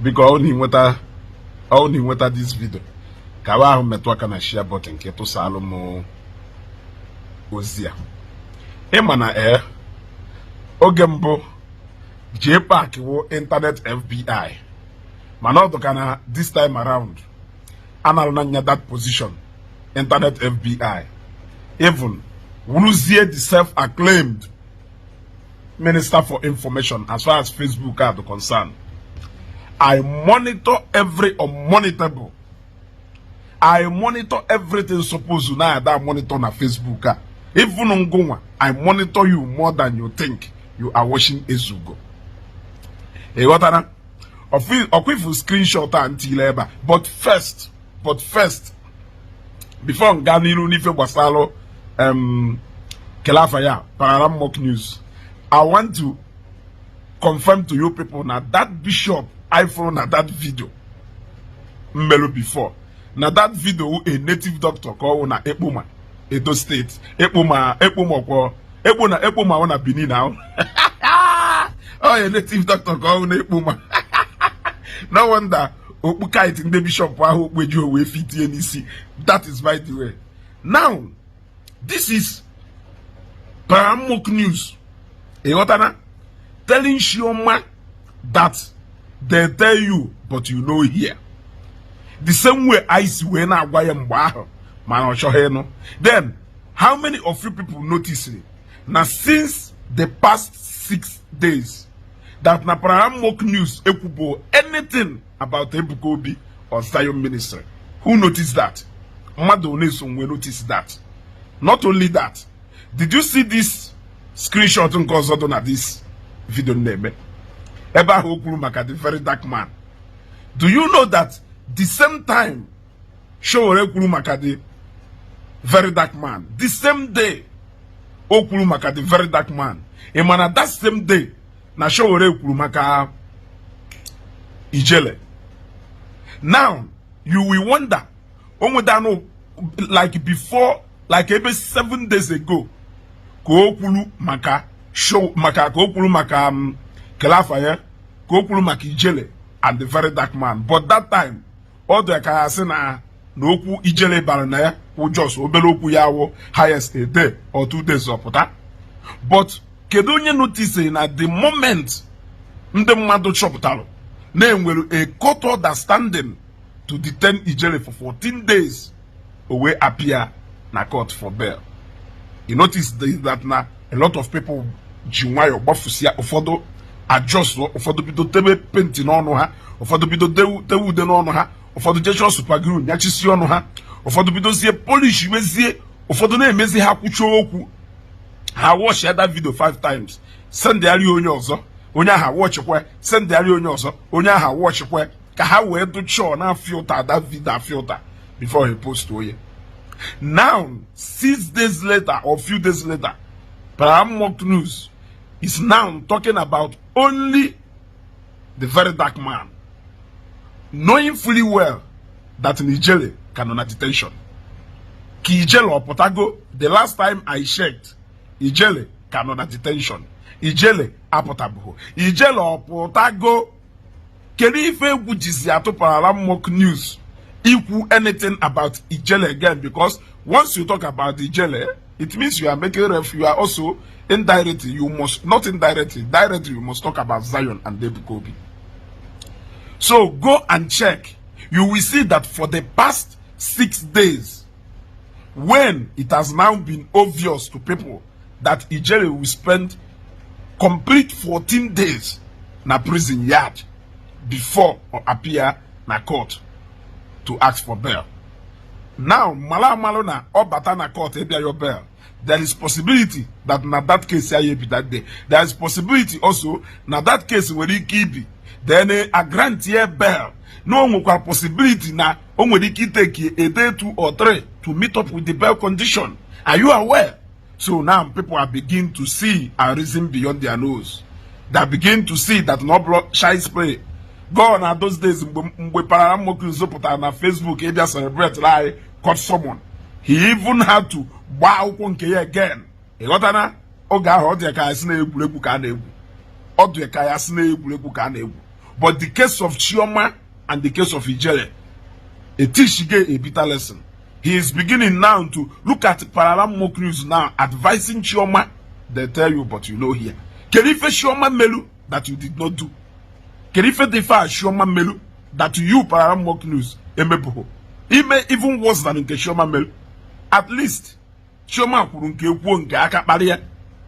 because only weta this video ka wa ahụ metụ aka na share button nke tụsalụ m ozi a ịma na oge mbụ J-Park wo internet FBI mana ọ dụka na this time around analụ na nya that position internet FBI even wuruzie the self-acclaimed Minister for Information as far as Facebook are concerned. I monitor every unmonitable. I monitor everything supposed to now that monitor on Facebook. Even on Goma, I monitor you more than you think you are watching Ezugo. Hey, what are a quick screenshot until ever. But first, before Ganilu Nife Wasalo Kelafaya, Pararan mock news, I want to confirm to you people now that bishop I follow na that video Melo before. Now that video a native doctor called na Epuma, Edo State. Epuma wana Bini now. Oh, a native doctor called Epuma. No wonder Opuka it in the bishop where you away fit NEC. That is by the way. Now, this is Paramok News. Telling Shioma that they tell you, but you know here. The same way I see when I man. Then, how many of you people notice it? Now, since the past 6 days, that na Paramok News ekubo anything about Ebukobi or Zion ministry. Who noticed that? Madoneson will notice that. Not only that, did you see this screenshot on Kozodon at this video name? Eba Hokuru Maka, the very dark man. Do you know that the same time show Okuru Maka, the very dark man, the same day Okuru Maka, the very dark man, Emana that same day na show Okuru Maka Ijele. Now you will wonder, like before, like maybe 7 days ago, Okuru Maka show Maka Okuru Maka Kelafaya, Okuru Maka Ijele and the very dark man. But that time, all the Kayasena no ku Ijele Baranaya who just obeloku yawo highest a day or 2 days of that. But Kedonye noticing at the moment Ndemado Choptalo name will a court order standing to detain Ijele for 14 days away appear na court for bail. You notice that now a lot of people jinwayo bafusia ofodo adjust ofodo bido tebe painting on ha ofodo bido dewu de no ha ofodo jecho super glue nyachisi ono ha ofodo bido sie polish wezie ofodo na emezi ha kwucho okwu ha watch that video 5 times send ari onye ozo onye ha watch kwe send ari onye ozo onye ha watch kwe ka ha we do show na filter that video filter before he post to you. Now, 6 days later or few days later, Paramok News is now talking about only the very dark man, knowing fully well that Ijele can on detention. Ki Ijele or Potago, the last time I checked, Ijele can on detention. Ijele apotabu. Ijele or Potago, kerife wujiziato Paramok News. Equal anything about Ijele again, because once you talk about Ijele, it means you are making you are also indirectly, you must not indirectly, directly you must talk about Zion and Ebukobi. So go and check. You will see that for the past 6 days, when it has now been obvious to people that Ijele will spend complete 14 days na prison yard before or appear na court to ask for bail. Now, Malona or Batana court your bail. There is possibility that na that case be that day. There is possibility also na that case where he be. Then a grant year bail. No more possibility na only take a day 2 or 3 to meet up with the bail condition. Are you aware? So now people are beginning to see a reason beyond their nose. They begin to see that no blood shy spray. Gone are those days mgbe Paramok Zopota na Facebook area celebrate lie caught someone. He even had to buy nke again. E ghọta na oge ahụ ọ dị ka ya si na egwuregwu ka a na-egwu. Ọ dị ka ya si na egwuregwu ka a na-egwu. But the case of Chioma and the case of Ijele, it teach a bitter lesson. He is beginning now to look at Pararan Mock News now, advising Chioma. They tell you, but you know here. Kerife Chioma Melu that you did not do. Kerife Defa Chioma Melu that you Pararan Mock News emebuho. Even worse than nke Chioma Melu. At least Chioma kwuru nke ekwu nke aka kparia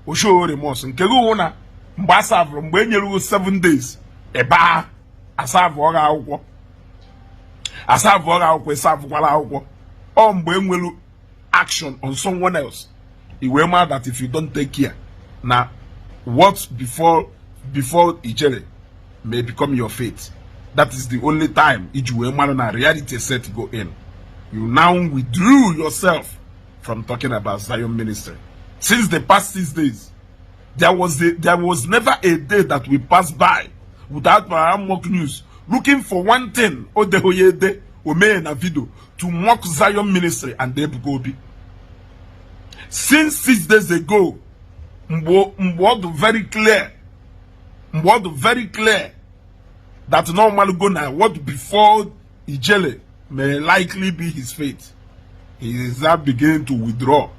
o show remorse nke go na mgbe asavro mgbe enyerugo 7 days eba asavro ga akwụkwọ esavkwala akwụkwọ o mgbe enwelu action on someone else he will mad that if you don't take care now what before Ijele may become your fate. That is the only time Iju mad na reality set to go in. You now withdrew yourself from talking about Zion ministry. Since the past 6 days, there was never a day that we passed by without Pararan Mock News looking for one thing, Odehoyede, Omenala video, to mock Zion ministry and they go be. Since 6 days ago, Mbodo very clear that normally go now what before Ijele may likely be his fate. He is now beginning to withdraw.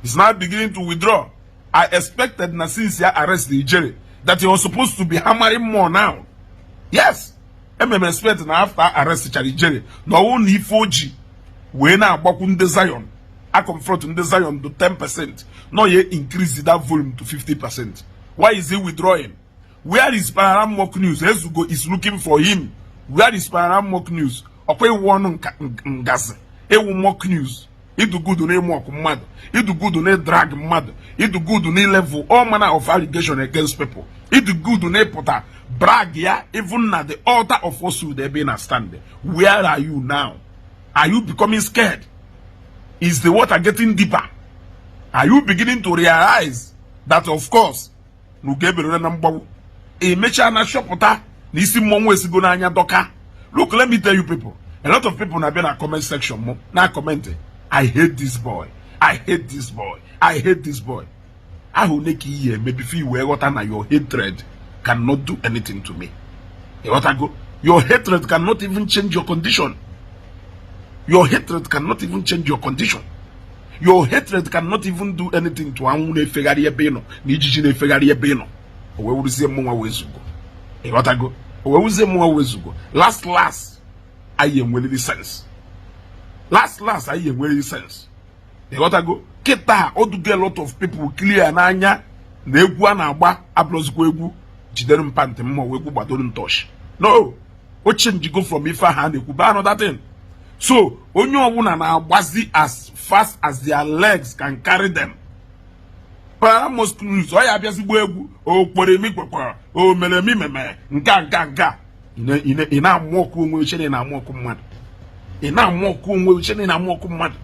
He's now beginning to withdraw. I expected na since he arrested Ijele that he was supposed to be hammering more now. Yes. I'm expecting after arrest Ijele. No only 4G. When I walk on the Zion, I confront the Zion to 10%. No, ye increase that volume to 50%. Why is he withdrawing? Where is Pararan Mock News? Ezugo is looking for him. Where is Pararan Mock News? Okay, one ngase. Ewu Mock News. Idu good on a mock mad. Idu good on a drag mad. Idu good on a level. All manner of allegation against people. Idu good on a pota. Brag ya. Even at the altar of Osu they been a standing. Where are you now? Are you becoming scared? Is the water getting deeper? Are you beginning to realize that of course Nugebere Nambawu a mecha na shopota nisi monwe sigo na anya doka. Look, let me tell you people. A lot of people have been in a comment section now commenting. I hate this boy. I hate this boy. I hate this boy. I will make you maybe feel where your hatred cannot do anything to me. Your hatred cannot even change your condition. Your hatred cannot even change your condition. Your hatred cannot even do anything to Amune Fegaria Beno, Nijine Fegaria Beno. Where would say more ways to go? Where would say more ways to go? Last, I am really sense. Last, I am really sense. Keta, or to get a lot of people clear and anya, Neguana Ba, Ablos Guegu, Jiderum Pantem, Wegu, but don't touch. No, what change you go from Ifa hand, Kubano that thing. So, onyo wuna na wazi as fast as their legs can carry them. Pararan Mock News, oya abiasi buegu, o kwere mi kwekwa, o mele mi meme, nga. Ina mwoku unwe uchene na mwoku mwadu. Ina mwoku unwe uchene na mwoku mwadu.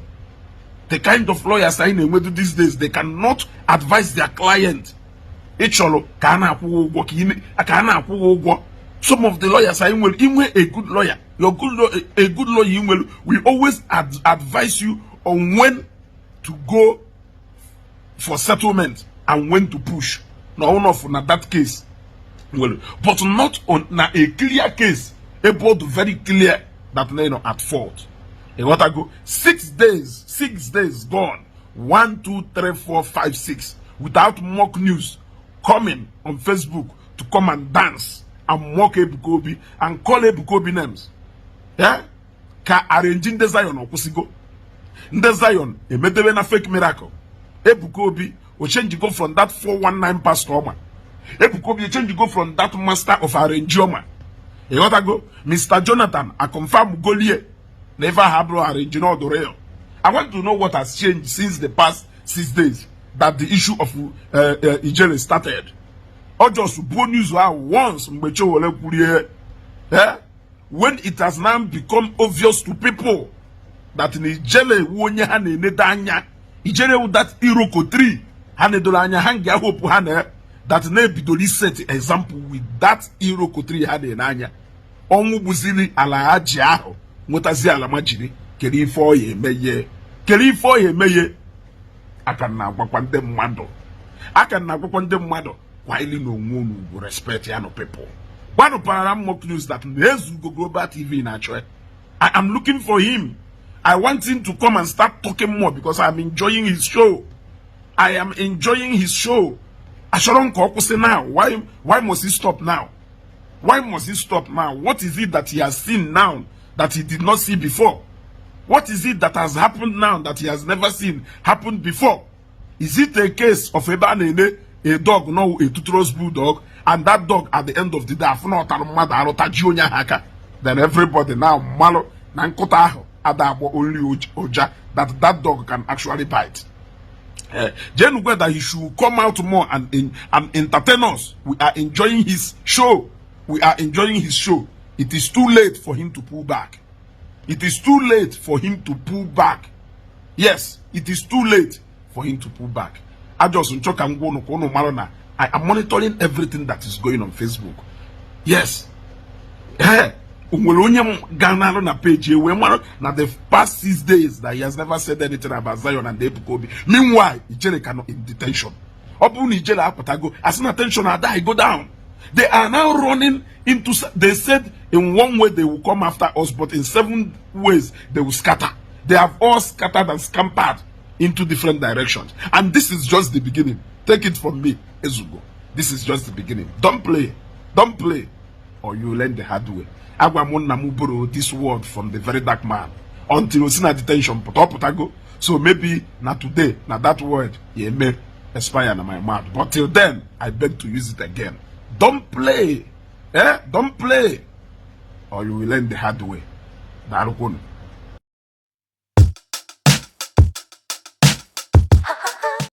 The kind of lawyers are in the these days, they cannot advise their client. Echolo, kana apu ugwo, kana apu ugwo. Some of the lawyers are in a good lawyer. A good lawyer will always advise you on when to go for settlement and when to push. No, not that case. Well, but not on a clear case. About very clear that they are at fault. And what I go 6 days gone. 1, 2, 3, 4, 5, 6 without mock news coming on Facebook to come and dance and mock Ebukobi and call Ebukobi names. Yeah? Ka arranging the Zion okusigo. The Zion, a medewena fake miracle. Ebukobi will change go from that 419 pastor man. Ebukobi change go from that master of arrangement. You gotta go, Mr. Jonathan, I confirm Goliath never have no arrangement the real. I want to know what has changed since the past 6 days that the issue of Ijele started. Or just bonus once when it has now become obvious to people that in Ijele wonye hane nedanya Ijele that iroko 3 hane dolanya hangi hope hane that ne bidoli set example with that iroko 3 hane nanya onwu buzili ala aji aho nwetazi ala majiri keri ifo ye meye aka na agwakwa ndị mmadụ kwa ili no nwonu respect ya no people One of Pararan mock news that Nezugo Global TV in Attire. I am looking for him. I want him to come and start talking more because I'm enjoying his show. I am enjoying his show. Asharon Kokose now. Why must he stop now? Why must he stop now? What is it that he has seen now that he did not see before? What is it that has happened now that he has never seen happen before? Is it a case of a dog, no, a tutorous bulldog, and that dog at the end of the day, then everybody now, malo, nankota, adabo, only oja, that dog can actually bite. That he should come out more and entertain us. We are enjoying his show. We are enjoying his show. It is too late for him to pull back. It is too late for him to pull back. Yes, it is too late for him to pull back. I am monitoring everything that is going on Facebook. Yes. Na page now the past 6 days that he has never said anything about Zion and the Ebukobi. Meanwhile, Ijele cannot in detention. Open Ijele apatago. As an attention, I die, go down. They are now running into. They said in one way they will come after us, but in 7 ways they will scatter. They have all scattered and scampered into different directions. And this is just the beginning. Take it from me, Ezugo. This is just the beginning. Don't play, or you learn the hard way. Agwamon this word from the very dark man until it's in a detention. So maybe not today, not that word, it may expire in my mouth. But till then, I beg to use it again. Don't play. Don't play. Or you will learn the hard way.